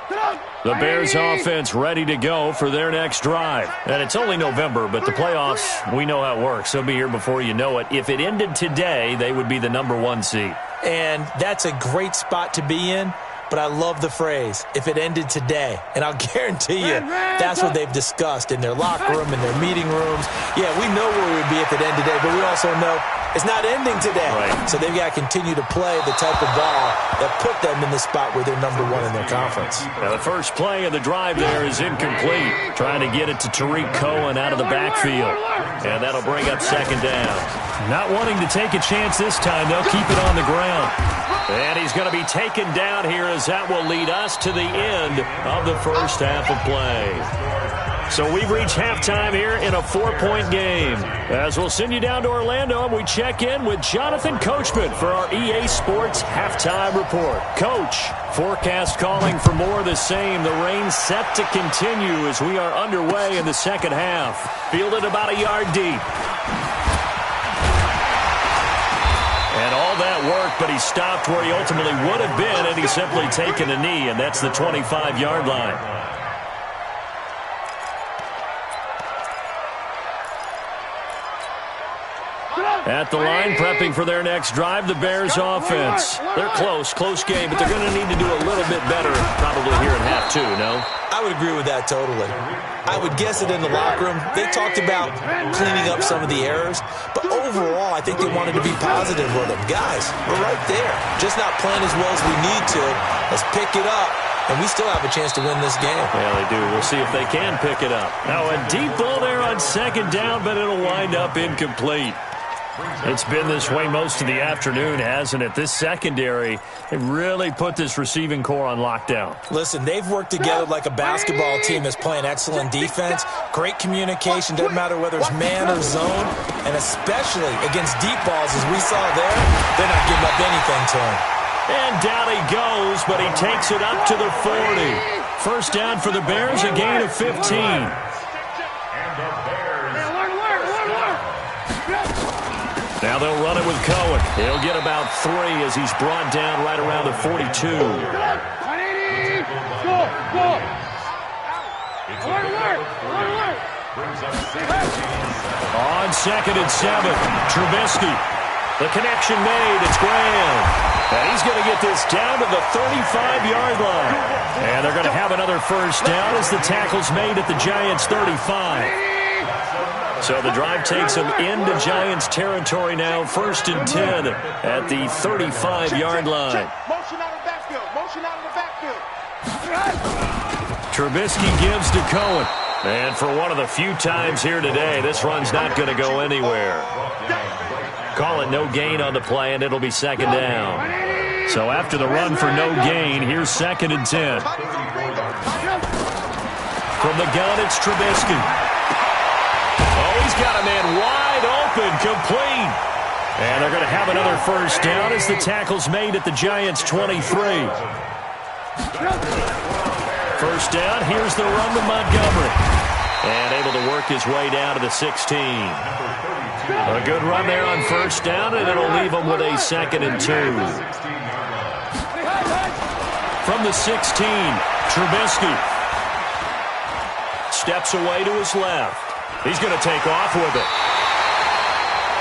The Bears offense ready to go for their next drive. And it's only November, but the playoffs, we know how it works. They'll be here before you know it. If it ended today, they would be the #1 seed. And that's a great spot to be in. But I love the phrase, if it ended today. And I'll guarantee you that's what they've discussed in their locker room, in their meeting rooms. Yeah, we know where we would be if it ended today, but we also know it's not ending today. Right. So they've got to continue to play the type of ball that put them in the spot where they're #1 in their conference. Now the first play of the drive there is incomplete. Trying to get it to Tariq Cohen out of the backfield. And that'll bring up second down. Not wanting to take a chance this time, they'll keep it on the ground. And he's going to be taken down here as that will lead us to the end of the first half of play. So we've reached halftime here in a 4-point game. As we'll send you down to Orlando, and we check in with Jonathan Coachman for our EA Sports Halftime Report. Coach, forecast calling for more of the same. The rain set to continue as we are underway in the second half. Fielded about a yard deep. And all that work, but he stopped where he ultimately would have been, and he's simply taken a knee, and that's the 25-yard line. At the line, prepping for their next drive, the Bears offense. They're close game, but they're going to need to do a little bit better probably here in half two, no? I would agree with that totally. I would guess it in the locker room. They talked about cleaning up some of the errors, but overall, I think they wanted to be positive with them. Guys, we're right there. Just not playing as well as we need to. Let's pick it up, and we still have a chance to win this game. Yeah, they do. We'll see if they can pick it up. Now, a deep ball there on second down, but it'll wind up incomplete. It's been this way most of the afternoon, hasn't it? This secondary, they really put this receiving core on lockdown. Listen, they've worked together like a basketball team that's playing excellent defense. Great communication, doesn't matter whether it's man or zone. And especially against deep balls, as we saw there, they're not giving up anything to him. And down he goes, but he takes it up to the 40. First down for the Bears, a gain of 15. Now they'll run it with Cohen. He'll get about 3 as he's brought down right around the 42. On second and 7, Trubisky. The connection made. It's Graham. And he's going to get this down to the 35-yard line. And they're going to have another first down as the tackle's made at the Giants' 35. So the drive takes them into Giants territory now, 1st and 10 at the 35-yard line. Motion out of the backfield. Motion out of the backfield. Trubisky gives to Cohen. And for one of the few times here today, this run's not going to go anywhere. Call it no gain on the play, and it'll be second down. So after the run for no gain, here's 2nd and 10. From the gun, it's Trubisky. He's got a man wide open, complete. And they're going to have another first down as the tackle's made at the Giants' 23. First down, here's the run to Montgomery. And able to work his way down to the 16. A good run there on first down, and it'll leave him with a 2nd and 2. From the 16, Trubisky. Steps away to his left. He's going to take off with it.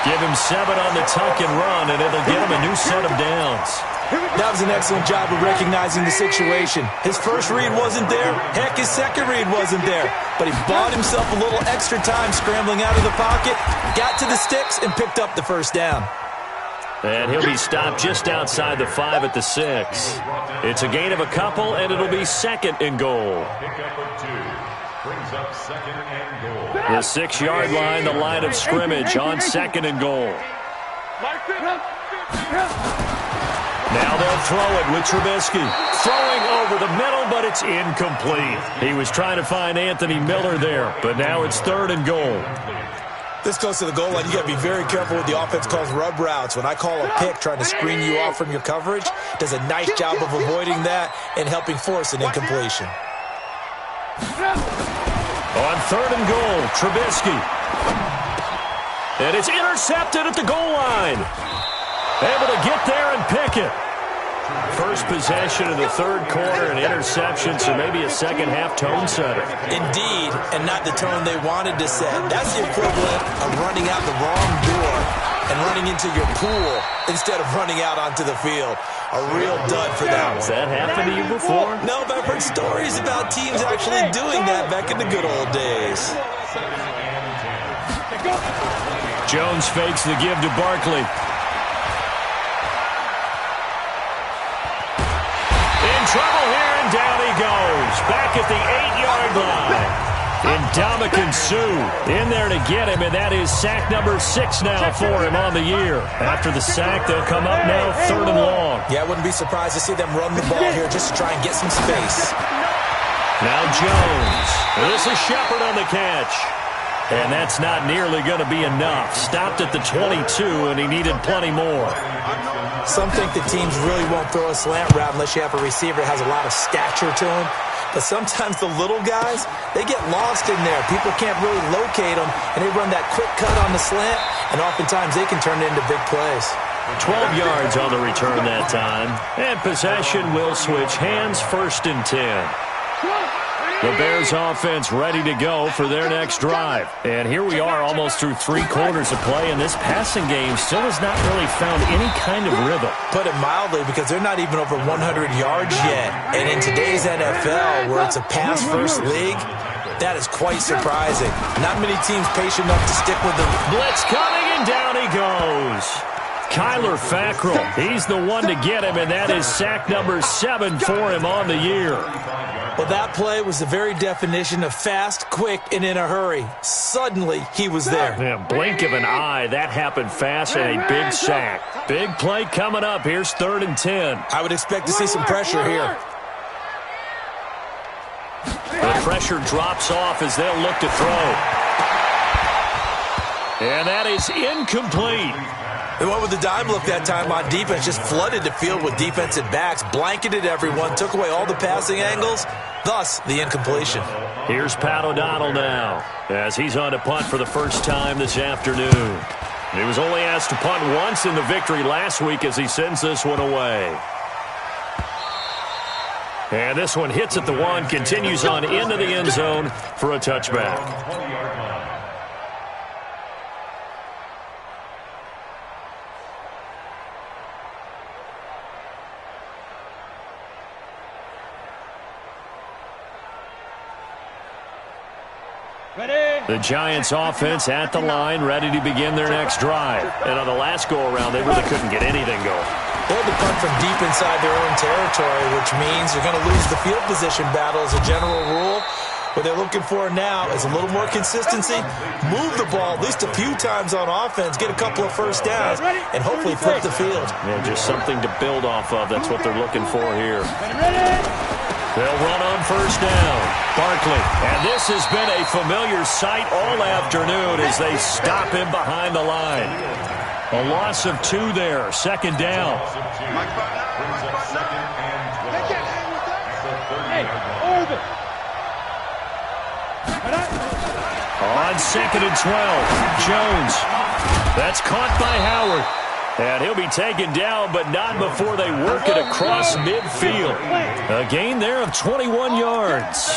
Give him 7 on the tuck and run, and it'll give him a new set of downs. That was an excellent job of recognizing the situation. His first read wasn't there. Heck, his second read wasn't there. But he bought himself a little extra time scrambling out of the pocket, got to the sticks, and picked up the first down. And he'll be stopped just outside the 5 at the 6. It's a gain of a couple, and it'll be 2nd and goal. Brings up 2nd and goal. The 6-yard line, the line of scrimmage on 2nd and goal. Now they'll throw it with Trubisky. Throwing over the middle, but it's incomplete. He was trying to find Anthony Miller there, but now it's 3rd and goal. This goes to the goal line. You got to be very careful with the offense calls rub routes. When I call a pick trying to screen you off from your coverage, does a nice job of avoiding that and helping force an incompletion. On 3rd and goal, Trubisky. And it's intercepted at the goal line. Able to get there and pick it. First possession of the third quarter, an interception, so maybe a second-half tone setter. Indeed, and not the tone they wanted to set. That's the equivalent of running out the wrong door and running into your pool instead of running out onto the field. A real dud for that one. Has that happened to you before? No, but I've heard stories about teams actually doing that back in the good old days. Jones fakes the give to Barkley. In trouble here, and down he goes. Back at the 8-yard line. Ndamukong Suh in there to get him, and that is sack number 6 now for him on the year. After the sack, they'll come up now 3rd and long. Yeah, I wouldn't be surprised to see them run the ball here just to try and get some space. Now Jones. This is Shepard on the catch. And that's not nearly going to be enough. Stopped at the 22, and he needed plenty more. Some think the teams really won't throw a slant route unless you have a receiver that has a lot of stature to him. But sometimes the little guys, they get lost in there. People can't really locate them, and they run that quick cut on the slant, and oftentimes they can turn it into big plays. 12 yards on the return that time. And possession will switch hands, 1st and 10. The Bears offense ready to go for their next drive. And here we are almost through 3 quarters of play, and this passing game still has not really found any kind of rhythm. Put it mildly, because they're not even over 100 yards yet. And in today's NFL, where it's a pass-first league, that is quite surprising. Not many teams patient enough to stick with them. Blitz coming, and down he goes. Kyler Fackrell, he's the one to get him, and that is sack number 7 for him on the year. Well, that play was the very definition of fast, quick, and in a hurry. Suddenly, he was there. Yeah, blink of an eye, that happened fast, and a big sack. Big play coming up. Here's 3rd and 10. I would expect to see some pressure here. The pressure drops off as they'll look to throw. And that is incomplete. They went with the dime look that time on defense, just flooded the field with defensive backs, blanketed everyone, took away all the passing angles, thus the incompletion. Here's Pat O'Donnell now, as he's on to punt for the first time this afternoon. He was only asked to punt once in the victory last week as he sends this one away. And this one hits at the 1, continues on into the end zone for a touchback. The Giants offense at the line, ready to begin their next drive. And on the last go-around, they really couldn't get anything going. They'll be punt from deep inside their own territory, which means they're going to lose the field position battle as a general rule. What they're looking for now is a little more consistency, move the ball at least a few times on offense, get a couple of first downs, and hopefully flip the field. Yeah, just something to build off of. That's what they're looking for here. They'll run on first down. Barkley. And this has been a familiar sight all afternoon as they stop him behind the line. A loss of 2 there. 2nd down. On 2nd and 12. Jones. That's caught by Howard. And he'll be taken down, but not before they work it across midfield. A gain there of 21 yards.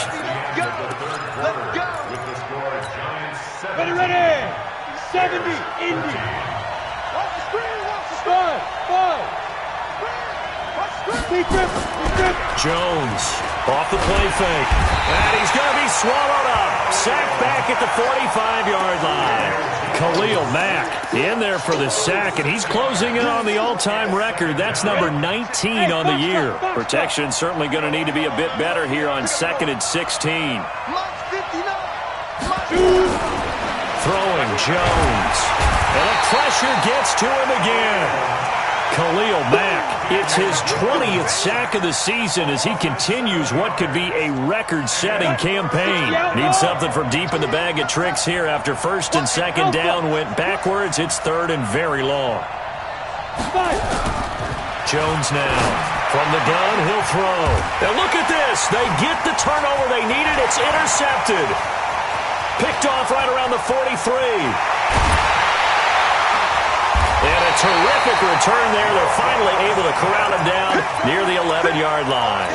Ready. 70, Indy. Jones off the play fake. And he's going to be swallowed up. Sacked back at the 45-yard line. Khalil Mack in there for the sack, and he's closing in on the all-time record. That's number 19 on the year. Protection certainly going to need to be a bit better here on 2nd and 16. Throwing Jones. And the pressure gets to him again. Khalil Mack, it's his 20th sack of the season as he continues what could be a record-setting campaign. Needs something from deep in the bag of tricks here after 1st and 2nd down went backwards. It's 3rd and very long. Jones now. From the gun, he'll throw. And look at this. They get the turnover they needed. It's intercepted. Picked off right around the 43. And a terrific return there. They're finally able to corral him down near the 11-yard line.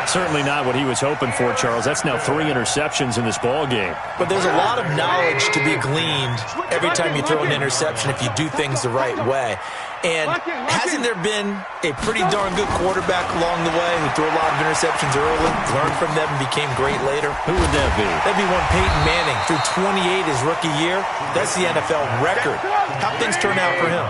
Certainly not what he was hoping for, Charles. That's now 3 interceptions in this ball game. But there's a lot of knowledge to be gleaned every time you throw an interception if you do things the right way. And hasn't there been a pretty darn good quarterback along the way who threw a lot of interceptions early, learned from them, and became great later? Who would that be? That'd be one Peyton Manning. Threw 28 his rookie year. That's the NFL record. How things turn out for him?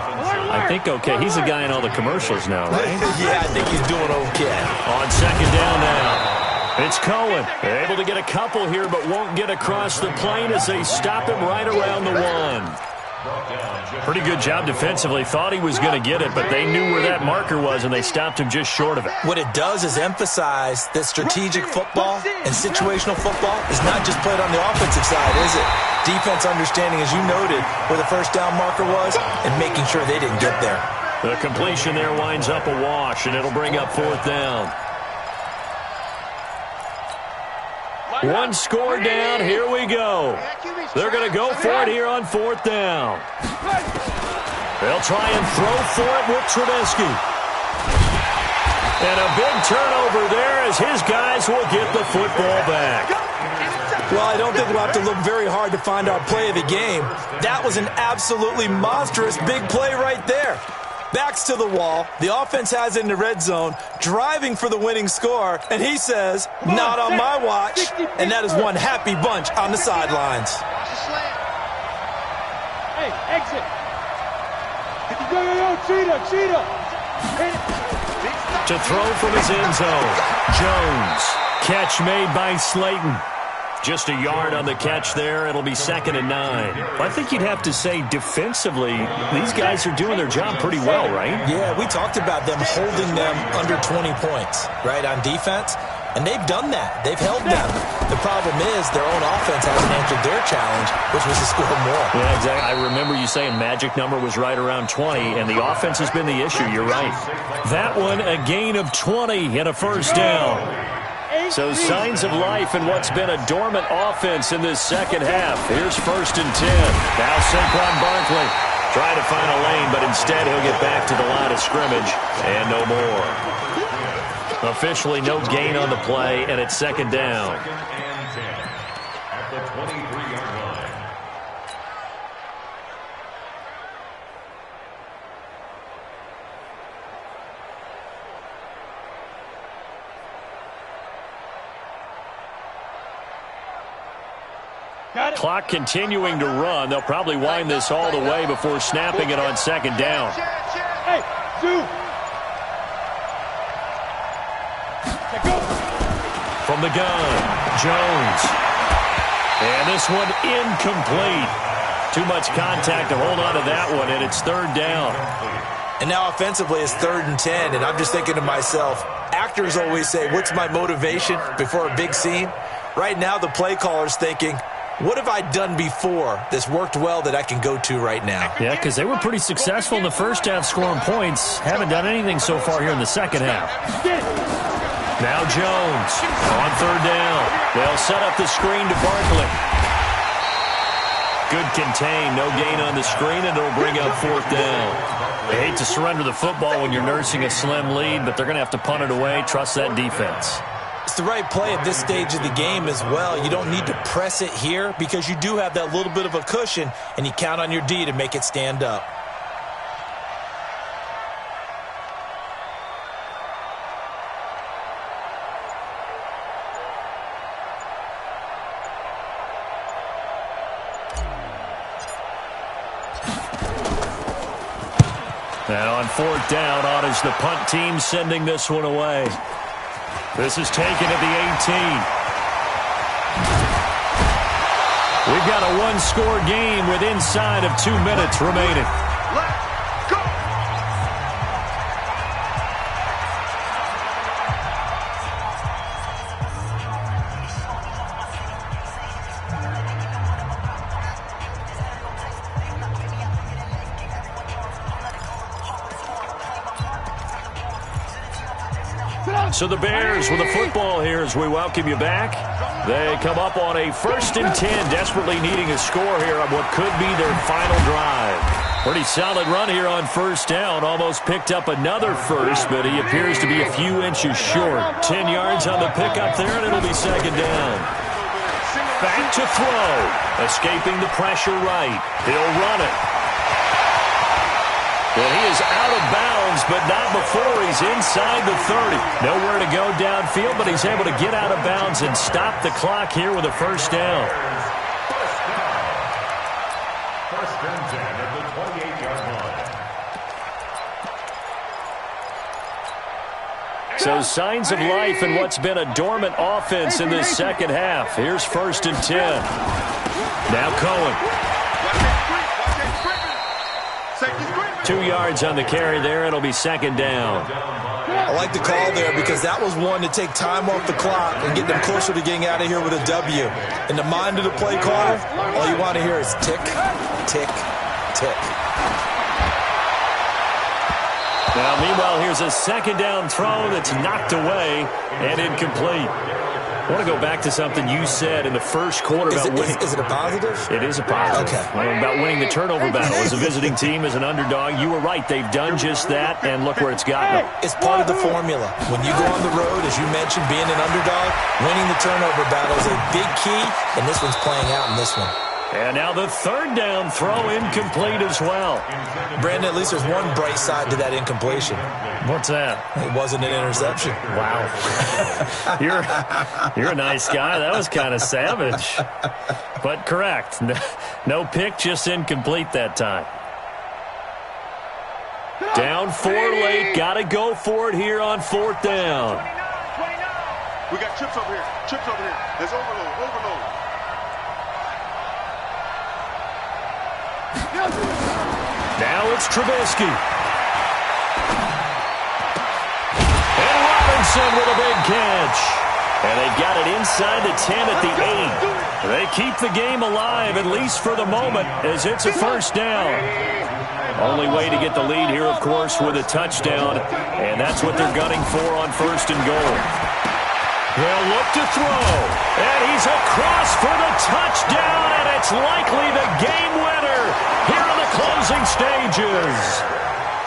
I think okay. He's a guy in all the commercials now, right? Yeah, I think he's doing okay. On second down now. It's Cohen. They're able to get a couple here, but won't get across the plane as they stop him right around the 1. Pretty good job defensively. Thought he was going to get it, but they knew where that marker was, and they stopped him just short of it. What it does is emphasize that strategic football and situational football is not just played on the offensive side, is it? Defense understanding, as you noted, where the first down marker was and making sure they didn't get there. The completion there winds up a wash, and it'll bring up 4th down. One score down. Here we go. They're going to go for it here on 4th down. They'll try and throw for it with Trubisky. And a big turnover there as his guys will get the football back. Well, I don't think we'll have to look very hard to find our play of the game. That was an absolutely monstrous big play right there. Backs to the wall. The offense has it in the red zone, driving for the winning score, and he says, not on my watch. And that is one happy bunch on the sidelines. Hey, exit. Yo, cheetah. To throw from his end zone. Jones. Catch made by Slayton. Just a yard on the catch there. It'll be 2nd and 9. I think you'd have to say defensively, these guys are doing their job pretty well, right? Yeah, we talked about them holding them under 20 points, right, on defense. And they've done that. They've held them. The problem is their own offense hasn't answered their challenge, which was to score more. Yeah, exactly. I remember you saying magic number was right around 20, and the offense has been the issue. You're right. That one, a gain of 20 and a first down. So signs of life in what's been a dormant offense in this second half. Here's 1st and 10. Now Saquon Barkley trying to find a lane, but instead he'll get back to the line of scrimmage and no more. Officially no gain on the play, and it's 2nd down. At the 23-yard line. Clock continuing to run. They'll probably wind this all the way before snapping it on 2nd down. Hey, two. From the gun, Jones. And this one incomplete. Too much contact to hold on to that one, and it's 3rd down. And now offensively it's 3rd and 10, and I'm just thinking to myself, actors always say, what's my motivation before a big scene? Right now the play caller's thinking, what have I done before that's worked well that I can go to right now? Yeah, because they were pretty successful in the first half scoring points. Haven't done anything so far here in the second half. Now Jones on 3rd down. They'll set up the screen to Barkley. Good contain, no gain on the screen, and it'll bring up 4th down. They hate to surrender the football when you're nursing a slim lead, but they're going to have to punt it away. Trust that defense. It's the right play at this stage of the game as well. You don't need to press it here because you do have that little bit of a cushion, and you count on your D to make it stand up. And on 4th down, on is the punt team sending this one away. This is taken at the 18. We've got a one-score game with inside of 2 minutes remaining. Let's go! So the Bears with the football here as we welcome you back. They come up on a 1st and 10, desperately needing a score here on what could be their final drive. Pretty solid run here on first down. Almost picked up another first, but he appears to be a few inches short. 10 yards on the pickup there, and it'll be second down. Back to throw. Escaping the pressure right. He'll run it. And he is out of bounds, but not before he's inside the 30. Nowhere to go downfield, but he's able to get out of bounds and stop the clock here with a first down. First and 10 at the 28-yard line. So signs of life in what's been a dormant offense in this second half. Here's first and 10. Now Cohen. 2 yards on the carry there. It'll be second down. I like the call there because that was one to take time off the clock and get them closer to getting out of here with a W. In the mind of the play caller, all you want to hear is tick, tick, tick. Now, meanwhile, here's a second down throw that's knocked away and incomplete. I want to go back to something you said in the first quarter about winning. Is it a positive? It is a positive. Okay. About winning the turnover battle. As a visiting team, as an underdog, you were right. They've done just that, and look where it's gotten them. It's part of the formula. When you go on the road, as you mentioned, being an underdog, winning the turnover battle is a big key, and this one's playing out in this one. And now the third down throw incomplete as well. Brandon, at least there's one bright side to that incompletion. What's that? It wasn't an interception. Wow. You're a nice guy. That was kind of savage. But correct. No pick, just incomplete that time. Down 4 late. Got to go for it here on fourth down. We got chips over here. Chips over here. There's overload. Now it's Trubisky. And Robinson with a big catch. And they've got it inside the 10 at the 8. They keep the game alive, at least for the moment, as it's a first down. Only way to get the lead here, of course, with a touchdown. And that's what they're gunning for on first and goal. They'll look to throw. And he's across for the touchdown, and it's likely the game winner here in the closing stages.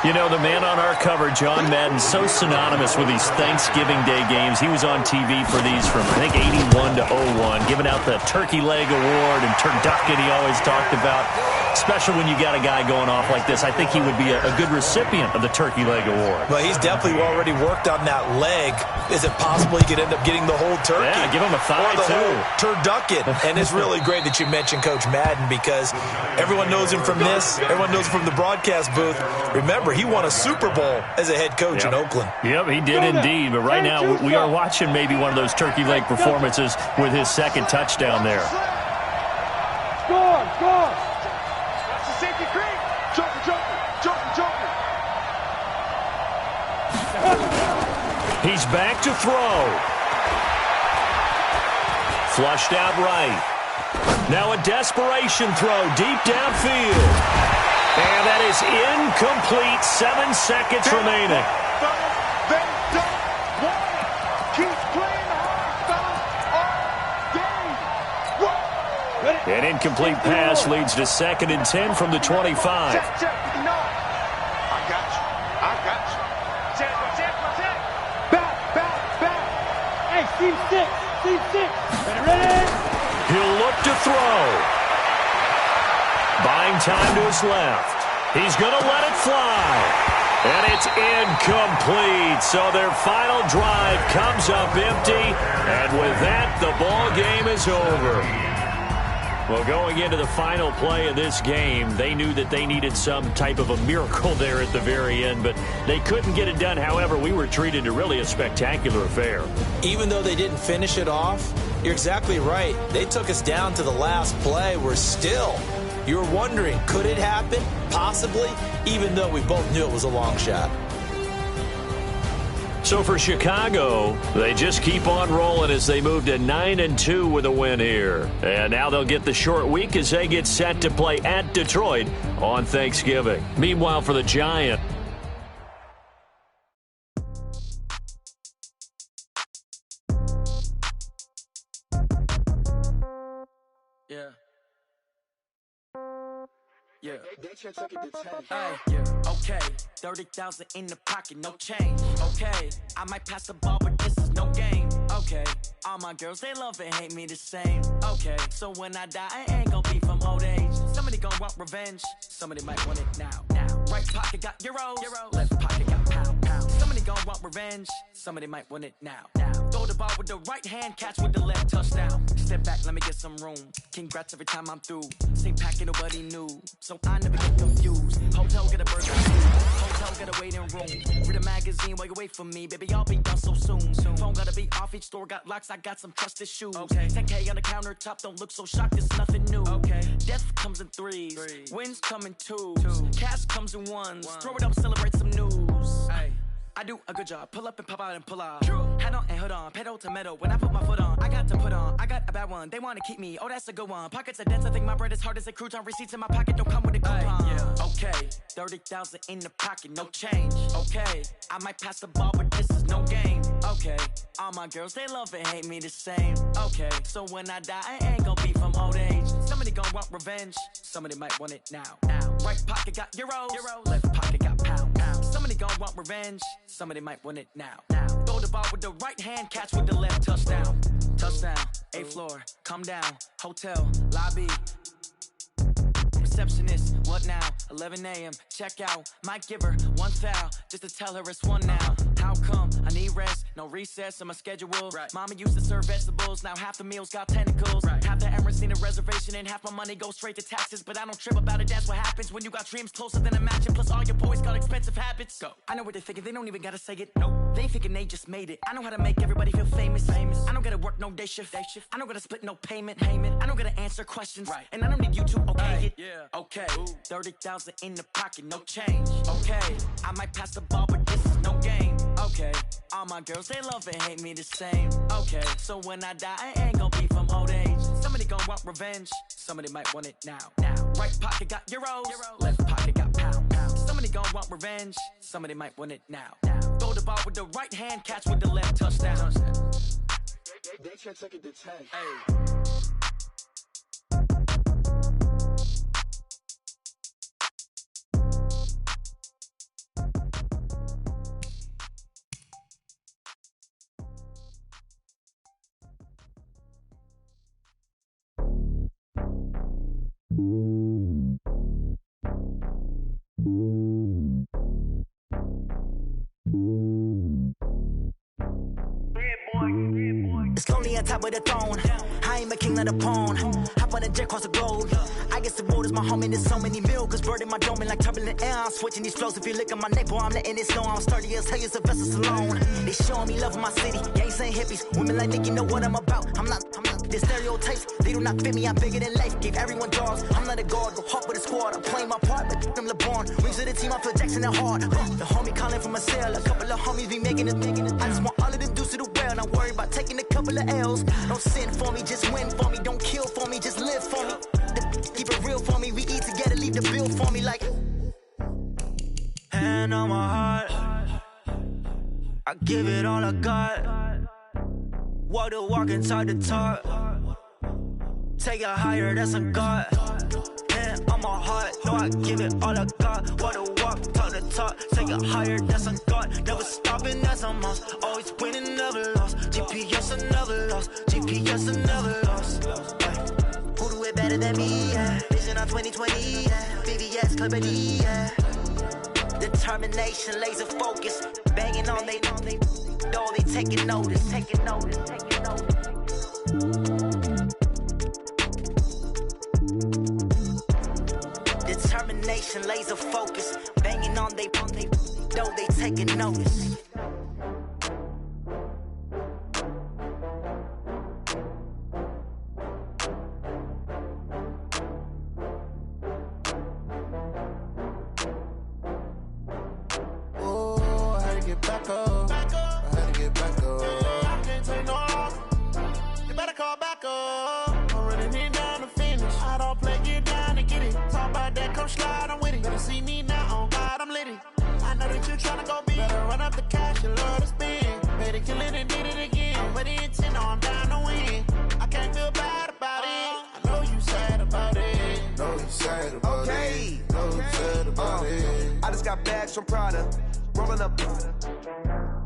You know, the man on our cover, John Madden, so synonymous with these Thanksgiving Day games. He was on TV for these from, I think, 81 to 01, giving out the Turkey Leg Award and turducken he always talked about. Especially when you got a guy going off like this. I think he would be a good recipient of the Turkey Leg Award. Well, he's definitely already worked on that leg. Is it possible he could end up getting the whole turkey? Yeah, give him a thigh, or the too. whole turducken. And it's really great that you mentioned Coach Madden because everyone knows him from this. Everyone knows him from the broadcast booth. Remember, he won a Super Bowl as a head coach in Oakland. Yep, he did indeed. But right now, we are watching maybe one of those turkey leg performances with his second touchdown there. Score! Safety creek! Joker! He's back to throw. Flushed out right. Now a desperation throw deep downfield. And that is incomplete. 7 seconds remaining. They don't want it. Keep playing hard, fellas. An incomplete pass leads to second and 10 from the 25. Check. No. I got you. Check. Back. Hey, C6. Ready? He'll look to throw. Buying time to his left. He's going to let it fly. And it's incomplete. So their final drive comes up empty. And with that, the ball game is over. Well, going into the final play of this game, they knew that they needed some type of a miracle there at the very end, but they couldn't get it done. However, we were treated to really a spectacular affair. Even though they didn't finish it off, you're exactly right. They took us down to the last play. You're wondering, could it happen? Possibly, even though we both knew it was a long shot. So for Chicago, they just keep on rolling as they move to 9-2 with a win here. And now they'll get the short week as they get set to play at Detroit on Thanksgiving. Meanwhile, for the Giants, Yeah. Hey, yeah. Okay. 30,000 in the pocket, no change. Okay. I might pass the ball, but this is no game. Okay. All my girls, they love and hate me the same. Okay. So when I die, I ain't gon' be from old age. Somebody gon' want revenge. Somebody might want it now. Right pocket got euros. Left pocket got pound. Somebody gon' want revenge. Somebody might want it now. Throw the ball with the right hand, catch with the left, touchdown. Step back, let me get some room. Congrats every time I'm through. Same packet, nobody knew. So I never get confused. Hotel, get a burger. Hotel, get a waiting room. Read a magazine while you wait for me. Baby, I'll be done so soon. Phone gotta be off, each store got locks. I got some trusted shoes. 10K on the countertop, don't look so shocked, it's nothing new. Death comes in threes. Wins come in twos. Cash comes in ones. Throw it up, celebrate some news. I do a good job, pull up and pop out and pull out. Head on and hood on, pedal to metal. When I put my foot on, I got to put on. I got a bad one, they wanna keep me, oh that's a good one. Pockets are dense, I think my bread is hard as a crouton. Receipts in my pocket don't come with a coupon. Okay, 30,000 in the pocket, no change. Okay, I might pass the ball, but this is no game. Okay, all my girls, they love and hate me the same. Okay, so when I die, I ain't gon' be from old age. Somebody gon' want revenge, somebody might want it now. Right pocket got euros. Left pocket got pound. Somebody gon' want revenge, somebody might want it now. Throw the ball with the right hand, catch with the left, touchdown. Touchdown, 8th floor, come down. Hotel, lobby. Receptionist, what now? 11 a.m., check out. Might give her one foul, just to tell her it's one now. How come? I need rest, no recess in my schedule. Mama used to serve vegetables, now half the meals got tentacles. Half the Emirates need a reservation and half my money goes straight to taxes. But I don't trip about it, that's what happens when you got dreams closer than a mansion. Plus all your boys got expensive habits. Go. I know what they're thinking, they don't even gotta say it. Nope. They thinking they just made it. I know how to make everybody feel famous. I don't gotta work no day shift. I don't gotta split no payment. I don't gotta answer questions. And I don't need you to okay it. Okay, 30,000 in the pocket, no change. Okay, I might pass the ball, but this is no game. Okay, all my girls, they love and hate me the same. Okay, so when I die, I ain't gon' be from old age. Somebody gon' want revenge, somebody might want it now. Right pocket got euros. Left pocket got pound. Somebody gon' want revenge, somebody might want it now. Throw the ball with the right hand, catch with the left, touchdown. They can't take it to 10. Hey. It's lonely on top of the throne. I ain't a king of the pawn. Hop on a jet across the globe. I guess the road is my home and there's so many mil. Cause bird in my dome and like turbulent air. I'm switching these flows. If you look at my neck, boy, I'm letting it snow. I'm sturdy as hell as a vessel alone. They showing me love in my city. Gangs ain't hippies. Women like Nicky know what I'm about. I'm not the stereotypes. They do not fit me. I'm bigger than life. Gave everyone jobs. I'm not a guard. Go hard with a squad. I'm playing my part, but I'm LeBron. Rings of the team. I feel Jackson and hard. The homie calling from a cell. A couple of homies be making it. I just want all of them dudes to do well. Not worry about taking a couple of L's. Don't sin for me, just win for me. Don't kill for me, just live for me. Keep it real for me. We eat together, leave the bill for me like. Hand on my heart, I give it all I got. Walk the walk and talk the talk. Take it higher, that's a God. Hand on my heart, no, I give it all I got. Walk the walk, talk the talk. Take it higher, that's a God. Never stopping, that's a must. Always winning, never lost. GPS, I never lost. GPS, I never lost. Who do it better than me? Yeah. Vision on 2020. Yeah. VVS, Clippity. Yeah. Determination, laser focus. Banging on they door, they taking notice. Taking notice. Determination, laser focus. Banging on they door, they taking notice. Okay, from Prada. Rolling up.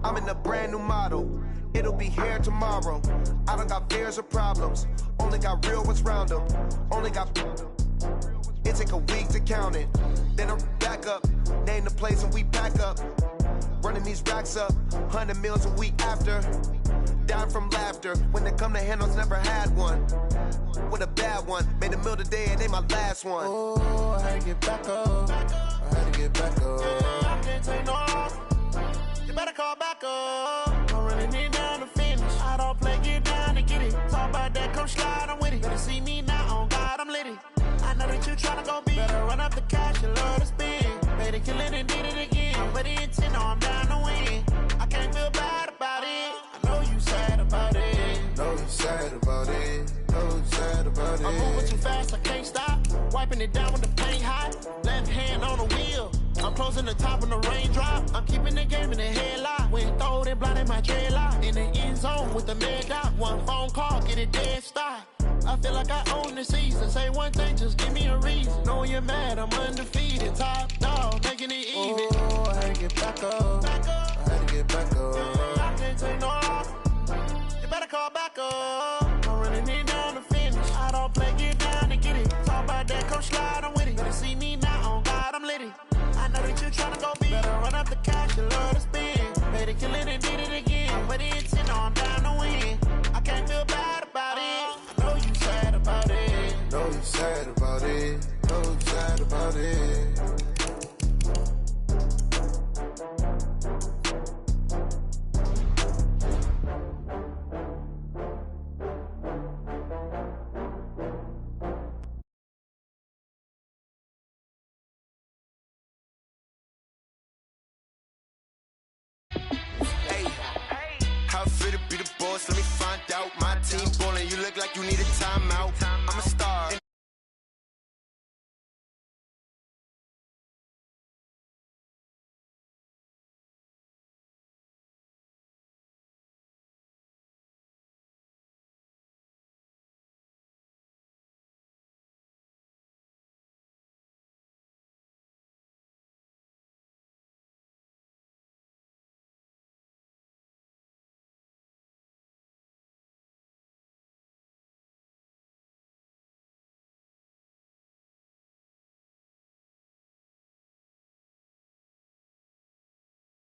I'm in a brand new model. It'll be here tomorrow. I don't got fears or problems. Only got real ones round them. Only got. It take a week to count it. Then I'm back up. Name the place and we pack up. Running these racks up. 100 meals a week after. Dying from laughter. When it come to handles, never had one. With a bad one. Made a meal today and they my last one. Oh, I had to get back up. I had to get back up. I can't take no off. You better call back up. I'm running it down to finish. I don't play, get down to get it. Talk about that, come slide, I'm with it. Better see me now, on God, I'm litty. I know that you tryna go big. Better run up the cash, you love to spend. Better kill it and did it again. I'm ready intent, no, I'm down to win. I can't feel bad about it. I know you sad about it. Know you sad about it. Know you sad about it. I'm moving too fast, I can't stop. Wiping it down with the paint hot. Left hand on the wheel. I'm closing the top on the raindrop. I'm keeping the game in the headlock. When throwed and blinded my dreadlock. In the end zone with the mad dot. One phone call, get it dead stop. I feel like I own the season. Say one thing, just give me a reason. Knowing you're mad, I'm undefeated. Top dog, making it even. Oh, I had to get back up. I had to get back up. I can't take no off. You better call back up. I'm running it down to finish. I don't play, get down and get it. Talk about that, come slide, I'm with it. Better see me now, on God, I'm litty. I know that you tryna go big. Better run up the cash, you love to spend. Better kill it and did it again. But it's in, I'm down to win. I can't feel bad about it. I know you sad about it. Know you sad about it. Know you sad about it. How fit to be the boss? Let me find out. My team